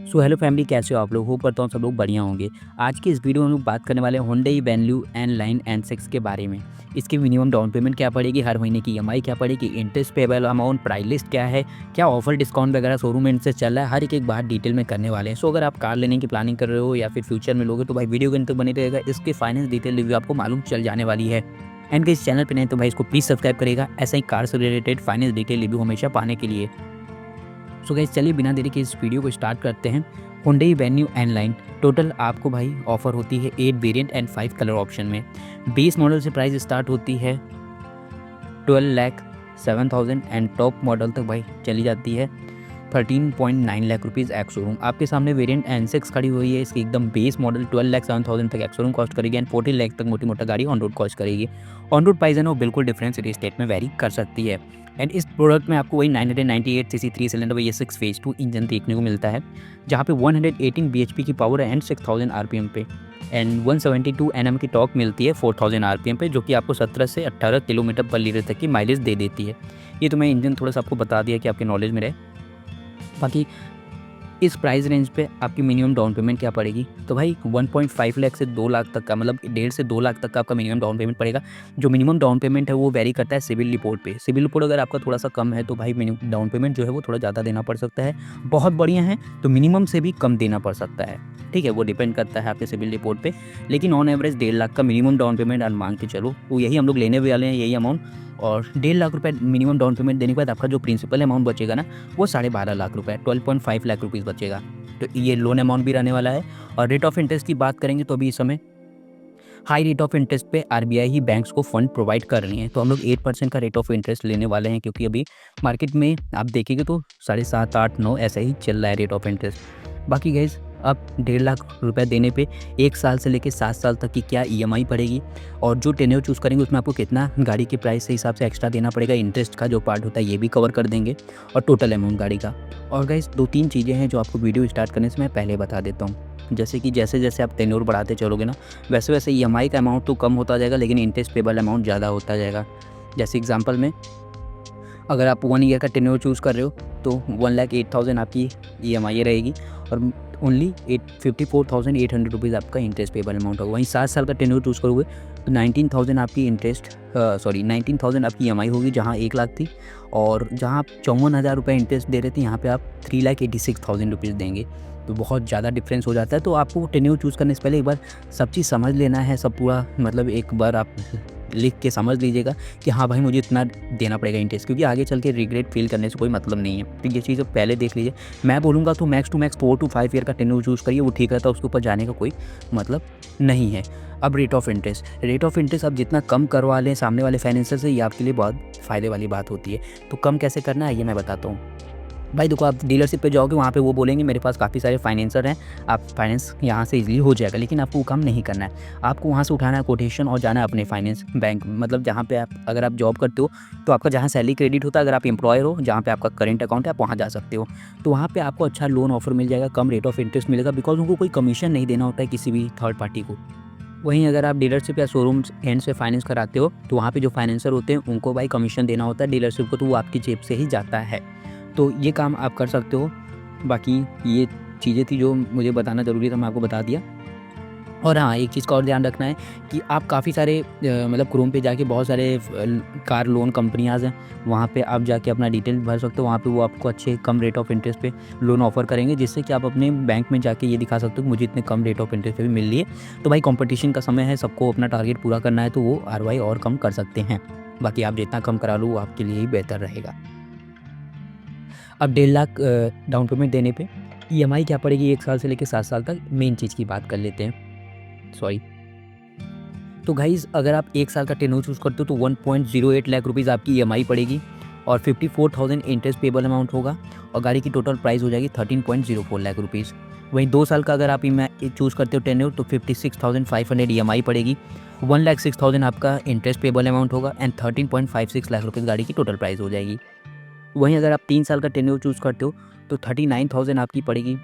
So hello family, कैसे हो आप लोग? होप करता हूँ सब लोग बढ़िया होंगे। आज की इस वीडियो में हम लोग बात करने वाले हैं Hyundai Venue N line N6 के बारे में। इसकी मिनिमम डाउन पेमेंट क्या पड़ेगी, हर महीने की ईएमआई क्या पड़ेगी, interest payable amount, price list क्या है, क्या ऑफर डिस्काउंट वगैरह शोरूम एंड से चल रहा है, हर एक बात डिटेल में करने वाले हैं। सो अगर आप कार लेने की प्लानिंग कर रहे हो या फिर फ्यूचर में लोगे तो भाई वीडियो के अंत तक बने रहेगा। इसके फाइनेंस डिटेल रिव्यू आपको मालूम चल जाने वाली है। एंड इस चैनल पर नहीं तो भाई इसको प्लीज़ सब्सक्राइब करेगा ऐसा ही कार से रिलेटेड फाइनेंस डिटेल रिव्यू हमेशा पाने के लिए। सो गाइस चलिए बिना देरी के इस वीडियो को स्टार्ट करते हैं। Hyundai Venue N line total आपको भाई ऑफर होती है 8 वेरिएंट एंड 5 कलर ऑप्शन में। बेस मॉडल से प्राइस स्टार्ट होती है 12,07,000 एंड टॉप मॉडल तक भाई चली जाती है 13.9 लाख रुपीज़ एक्स शोरूम। आपके सामने वेरिएंट N6 खड़ी हुई है। इसकी एकदम बेस मॉडल 12,07,000 तक एक्स शोरूम कॉस्ट करेगी एंड 14 लाख तक मोटी मोटा गाड़ी ऑन रोड कॉस्ट करेगी। ऑन रोड प्राइस है ना वो बिल्कुल डिफरेंट सिटी स्टेट में वेरी कर सकती है। एंड इस प्रोडक्ट में आपको वही 998 सीसी 3 सिलेंडर वही 6 फेज 2 इंजन देखने को मिलता है, जहाँ पे 118 bhp की पावर है एंड 6000 आरपीएम पे एंड 172 Nm की टॉर्क मिलती है 4000 आरपीएम पे, जो कि आपको 17 से 18 किलोमीटर पर लीटर तक की माइलेज दे देती है। ये तो मैं इंजन थोड़ा सा आपको बता दिया कि आपके नॉलेज में रहे। बाकी इस प्राइस रेंज पे आपकी मिनिमम डाउन पेमेंट क्या पड़ेगी, तो भाई 1.5 लाख से 2 लाख तक का, मतलब 1.5 से 2 लाख तक का आपका मिनिमम डाउन पेमेंट पड़ेगा। जो मिनिमम डाउन पेमेंट है वो वेरी करता है सिविल रिपोर्ट पे। सिविल रिपोर्ट अगर आपका थोड़ा सा कम है तो भाई मिनिमम डाउन पेमेंट जो है वो थोड़ा ज़्यादा देना पड़ सकता है। बहुत बढ़िया है तो मिनिमम से भी कम देना पड़ सकता है। ठीक है, वो डिपेंड करता है आपके सिविल रिपोर्ट पे। लेकिन ऑन एवरेज 1.5 लाख का मिनिमम डाउन पेमेंट आप मांग के चलो, वो यही हम लोग लेने वाले हैं, यही अमाउंट। और 1.5 लाख रुपये मिनिमम डाउन पेमेंट देने के बाद आपका जो प्रिंसिपल अमाउंट बचेगा ना वो 12.5 लाख रुपये 12.5 लाख रुपीज़ बचेगा। तो ये लोन अमाउंट भी रहने वाला है। और रेट ऑफ इंटरेस्ट की बात करेंगे तो अभी इस समय हाई रेट ऑफ इंटरेस्ट पे आरबीआई ही बैंक्स को फंड प्रोवाइड कर रही है। तो हम लोग 8% का रेट ऑफ इंटरेस्ट लेने वाले हैं, क्योंकि अभी मार्केट में आप देखेंगे तो 7.5 8 9 ऐसा ही चल रहा है रेट ऑफ इंटरेस्ट। बाकी गाइज अब 1.5 लाख रुपए देने पे 1 साल से लेकर 7 साल तक की क्या ईएमआई पड़ेगी, और जो टेन्योर चूज़ करेंगे उसमें आपको कितना गाड़ी के प्राइस के हिसाब से एक्स्ट्रा देना पड़ेगा, इंटरेस्ट का जो पार्ट होता है ये भी कवर कर देंगे, और टोटल अमाउंट गाड़ी का। और गाइस 2-3 चीज़ें हैं जो आपको वीडियो स्टार्ट करने से मैं पहले बता देता हूँ। जैसे कि जैसे जैसे आप टेन्योर बढ़ाते चलोगे ना वैसे वैसे ईएमआई का अमाउंट तो कम होता जाएगा, लेकिन इंटरेस्ट पेबल अमाउंट ज़्यादा होता जाएगा। जैसे एग्जांपल में अगर आप 1 ईयर का टेन्योर चूज़ कर रहे हो तो 1,08,000 आपकी ईएमआई रहेगी और ओनली 54,800 रुपीज़ आपका इंटरेस्ट पेबल अमाउंट होगा। वहीं 7 साल का टेन्योर चूज़ करोगे तो 19,000 आपकी 19,000 आपकी ईएमआई होगी, जहाँ 1 लाख थी। और जहाँ आप 54,000 रुपये इंटरेस्ट दे रहे थे यहाँ पे आप 3,86,000 रुपीज़ देंगे। तो बहुत ज़्यादा डिफरेंस हो जाता है। तो आपको टेन्योर चूज़ करने से पहले एक बार सब चीज़ समझ लेना है, सब पूरा मतलब एक बार आप लिख के समझ लीजिएगा कि हाँ भाई मुझे इतना देना पड़ेगा इंटरेस्ट, क्योंकि आगे चल के रिग्रेट फील करने से कोई मतलब नहीं है। तो ये चीज़ पहले देख लीजिए। मैं बोलूँगा तो max to max 4 to 5 year का टेन्योर चूज़ करिए, वो ठीक रहता है, उसके ऊपर जाने का कोई मतलब नहीं है। अब रेट ऑफ इंटरेस्ट आप जितना कम करवा लें सामने वाले फाइनेंसर से, ये आपके लिए बहुत फ़ायदे वाली बात होती है। तो कम कैसे करना है ये मैं बताता हूँ। भाई देखो, आप डीलरशिप पे जाओगे वहाँ पे वो बोलेंगे मेरे पास काफ़ी सारे फाइनेंसर हैं, आप फाइनेंस यहाँ से इजीली हो जाएगा, लेकिन आपको वो काम नहीं करना है। आपको वहाँ से उठाना है कोटेशन और जाना है अपने फाइनेंस बैंक, मतलब जहाँ पे आप अगर आप जॉब करते हो तो आपका जहाँ सैलरी क्रेडिट होता है, अगर आप एम्प्लॉयर हो जहाँ पे आपका करेंट अकाउंट है आप वहाँ जा सकते हो। तो वहाँ पर आपको अच्छा लोन ऑफर मिल जाएगा, कम रेट ऑफ इंटरेस्ट मिलेगा, बिकॉज उनको कोई कमीशन नहीं देना होता है किसी भी थर्ड पार्टी को। वहीं अगर आप डीलरशिप या शोरूम एंड से फाइनेंस कराते हो तो वहाँ पे जो फाइनेंसर होते हैं उनको भाई कमीशन देना होता है डीलरशिप को, तो वो आपकी जेब से ही जाता है। तो ये काम आप कर सकते हो। बाकी ये चीज़ें थी जो मुझे बताना ज़रूरी था, मैं आपको बता दिया। और हाँ, एक चीज़ का और ध्यान रखना है कि आप काफ़ी सारे मतलब क्रोम पे जाके बहुत सारे कार लोन कंपनियाँ हैं, वहाँ पे आप जाके अपना डिटेल भर सकते हो। वहाँ पे वो आपको अच्छे कम रेट ऑफ इंटरेस्ट पे लोन ऑफ़र करेंगे, जिससे कि आप अपने बैंक में जाके ये दिखा सकते हो कि मुझे इतने कम रेट ऑफ इंटरेस्ट पे भी मिल रही है। तो भाई कंपटीशन का समय है, सबको अपना टारगेट पूरा करना है, तो वो आरओआई और कम कर सकते हैं। बाकी आप जितना कम करा लो वो आपके लिए ही बेहतर रहेगा। अब 1.5 लाख डाउन पेमेंट देने पे ईएमआई क्या पड़ेगी 1 साल से लेकर 7 साल तक, मेन चीज़ की बात कर लेते हैं। सॉरी। तो गाइज़ अगर आप 1 साल का टेन्योर चूज़ करते हो तो 1.08 लाख रुपीज़ आपकी ईएमआई पड़ेगी और 54,000 इंटरेस्ट पेबल अमाउंट होगा, और गाड़ी की टोटल प्राइस हो जाएगी 13.04 लाख रुपीज़। वहीं 2 साल का अगर आप चूज़ करते हो टेन्योर तो 56,500 ईएमआई पड़ेगी, 1,06,000 आपका इंटरेस्ट पेबल अमाउंट होगा एंड 13.56 लाख रुपीज़ गाड़ी की टोटल प्राइस हो जाएगी। वहीं अगर आप 3 साल का टेन्योर चूज़ करते हो तो 39,000 आपकी पड़ेगी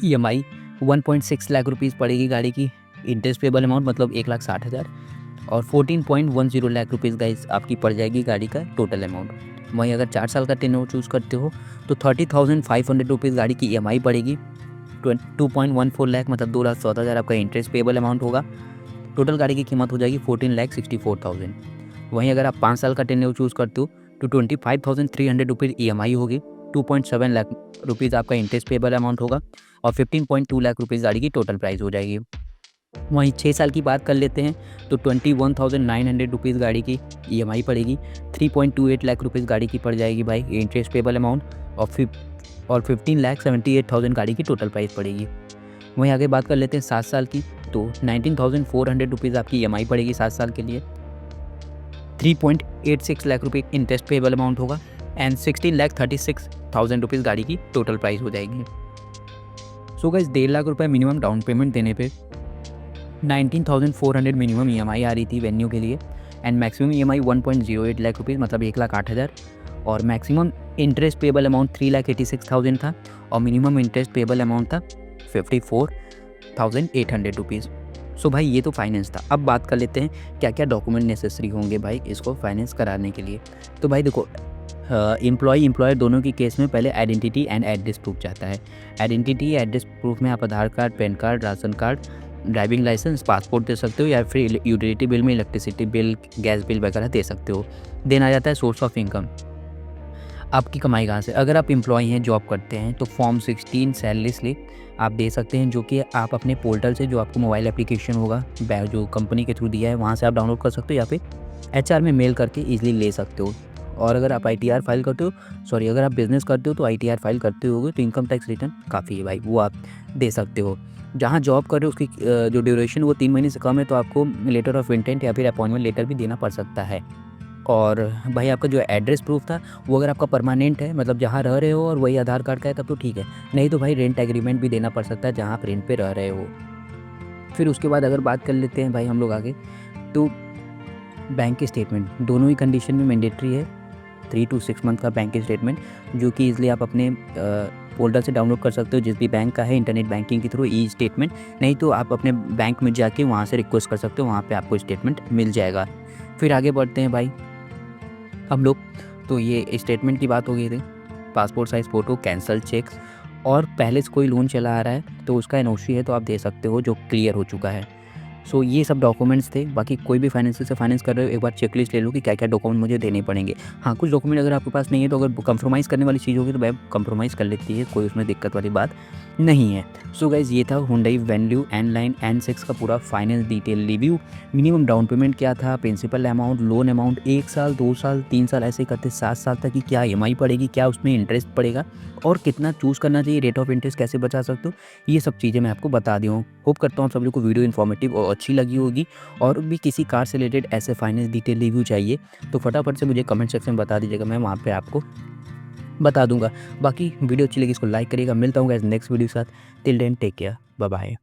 ईएमआई, 1.6 लाख रुपीज़ पड़ेगी गाड़ी की इंटरेस्ट पेबल अमाउंट, मतलब 1,60,000, और 14.10 लाख रुपीज़ गाइस आपकी पड़ जाएगी गाड़ी का टोटल अमाउंट। वहीं अगर 4 साल का टेन्योर चूज़ करते हो तो 30,500 रुपीज़ गाड़ी की ईएमआई पड़ेगी 2.14 लाख मतलब 2,14,000 आपका इंटरेस्ट पेबल अमाउंट होगा। टोटल गाड़ी की कीमत हो जाएगी 14,64,000। वहीं अगर आप 5 साल का टेन्योर चूज़ करते हो तो 25,300 रुपीज़ EMI होगी, 2.7 लाख रुपीज़ आपका इंटरेस्ट पेबल अमाउंट होगा और 15.2 लाख रुपीज़ गाड़ी की टोटल प्राइस हो जाएगी। वहीं 6 साल की बात कर लेते हैं तो 21,900 रुपीज़ गाड़ी की EMI पड़ेगी, 3.28 लाख रुपीज़ गाड़ी की पड़ जाएगी भाई इंटरेस्ट पेबल अमाउंट और 15,78,000 गाड़ी की टोटल प्राइस पड़ेगी। वहीं आगे बात कर लेते हैं 7 साल की तो 19,400 रुपीज़ आपकी EMI पड़ेगी 7 साल के लिए, 3.86 लाख रुपये इंटरेस्ट पेबल अमाउंट होगा एंड 16,36,000 रुपीज़ गाड़ी की टोटल प्राइस हो जाएगी। सो गाइस 1.5 लाख रुपये मिनिमम डाउन पेमेंट देने पे 19,400 मिनिमम EMI आ रही थी वेन्यू के लिए and maximum EMI 1.08 lakh rupees मतलब 1,08,000 और मैक्सिमम इंटरेस्ट पेबल अमाउंट 3,86,000 था और मिनिमम इंटरेस्ट पेबल अमाउंट था 54,800 रुपीज़। सो भाई ये तो फाइनेंस था। अब बात कर लेते हैं क्या क्या डॉक्यूमेंट नेसेसरी होंगे भाई इसको फाइनेंस कराने के लिए। तो भाई देखो एम्प्लॉयर दोनों की केस में पहले आइडेंटिटी एंड एड्रेस प्रूफ चाहता है। आइडेंटिटी एड्रेस प्रूफ में आप Aadhaar card, pan card, ration card, driving license, passport दे सकते हो या फिर यूटिलिटी बिल में इलेक्ट्रिसिटी बिल, गैस बिल वगैरह दे सकते हो। देन आ जाता है सोर्स ऑफ इनकम, आपकी कमाई कहाँ से। अगर आप एम्प्लॉय हैं, जॉब करते हैं तो फॉर्म 16 सैलरी स्लिप आप दे सकते हैं जो कि आप अपने पोर्टल से जो आपको मोबाइल एप्लीकेशन होगा जो कंपनी के थ्रू दिया है वहाँ से आप डाउनलोड कर सकते हो या फिर HR में मेल करके ईजिली ले सकते हो। और अगर आप ITR फाइल करते हो अगर आप बिज़नेस करते हो तो ITR फाइल करते होगे तो इनकम टैक्स रिटर्न काफ़ी है भाई, वो आप दे सकते हो। जहाँ जॉब कर रहे हो उसकी जो ड्यूरेशन वो 3 महीने से कम है तो आपको लेटर ऑफ इंटेंट या फिर अपॉइंटमेंट लेटर भी देना पड़ सकता है। और भाई आपका जो एड्रेस प्रूफ था वो अगर आपका परमानेंट है मतलब जहाँ रह रहे हो और वही आधार कार्ड का है तब तो ठीक है, नहीं तो भाई रेंट एग्रीमेंट भी देना पड़ सकता है जहाँ आप रेंट पे रह रहे हो। फिर उसके बाद अगर बात कर लेते हैं भाई हम लोग आगे तो बैंक स्टेटमेंट दोनों ही कंडीशन में मैंडेटरी है। 3 to 6 मंथ का बैंक स्टेटमेंट जो कि ईजिली आप अपने पोर्टल से डाउनलोड कर सकते हो जिस भी बैंक का है, इंटरनेट बैंकिंग के थ्रू ई स्टेटमेंट, नहीं तो आप अपने बैंक में जाके वहाँ से रिक्वेस्ट कर सकते हो, वहाँ पे आपको स्टेटमेंट मिल जाएगा। फिर आगे बढ़ते हैं भाई हम लोग, तो ये स्टेटमेंट की बात हो गई थी। Passport size photo, cancel cheques और पहले से कोई लोन चला आ रहा है तो उसका NOC है तो आप दे सकते हो जो क्लियर हो चुका है। सो ये सब डॉक्यूमेंट्स थे। बाकी कोई भी फाइनेंशियल से फाइनेंस कर रहे हो एक बार चेकलिस्ट ले लो कि क्या क्या डॉक्यूमेंट मुझे देने पड़ेंगे। हाँ, कुछ डॉक्यूमेंट अगर आपके पास नहीं है तो अगर कंप्रोमाइज़ करने वाली चीज़ होगी तो वेब कंप्रोमाइज़ कर लेती है, कोई उसमें दिक्कत वाली बात नहीं है। सो गाइज़ ये था Hyundai Venue N-Line N6 का पूरा finance detail review. Minimum down payment क्या था, प्रिंसिपल अमाउंट, लोन अमाउंट, 1 साल 2 साल 3 साल ऐसे करते 7 साल तक की क्या EMI पड़ेगी, क्या उसमें इंटरेस्ट पड़ेगा और कितना चूज़ करना चाहिए, रेट ऑफ इंटरेस्ट कैसे बचा सकते हो, ये सब चीज़ें मैं आपको बता दी हूँ। होप करता हूँ आप सभी को वीडियो इन्फॉर्मेटिव और अच्छी लगी होगी। और भी किसी कार से रिलेटेड ऐसे फाइनेंस डिटेल रिव्यू चाहिए तो फटाफट से मुझे कमेंट सेक्शन में बता दीजिएगा, मैं वहाँ पे आपको बता दूंगा। बाकी वीडियो अच्छी लगी इसको लाइक करिएगा। मिलता हूँ गाइस नेक्स्ट वीडियो के साथ। Till then take care, bye bye.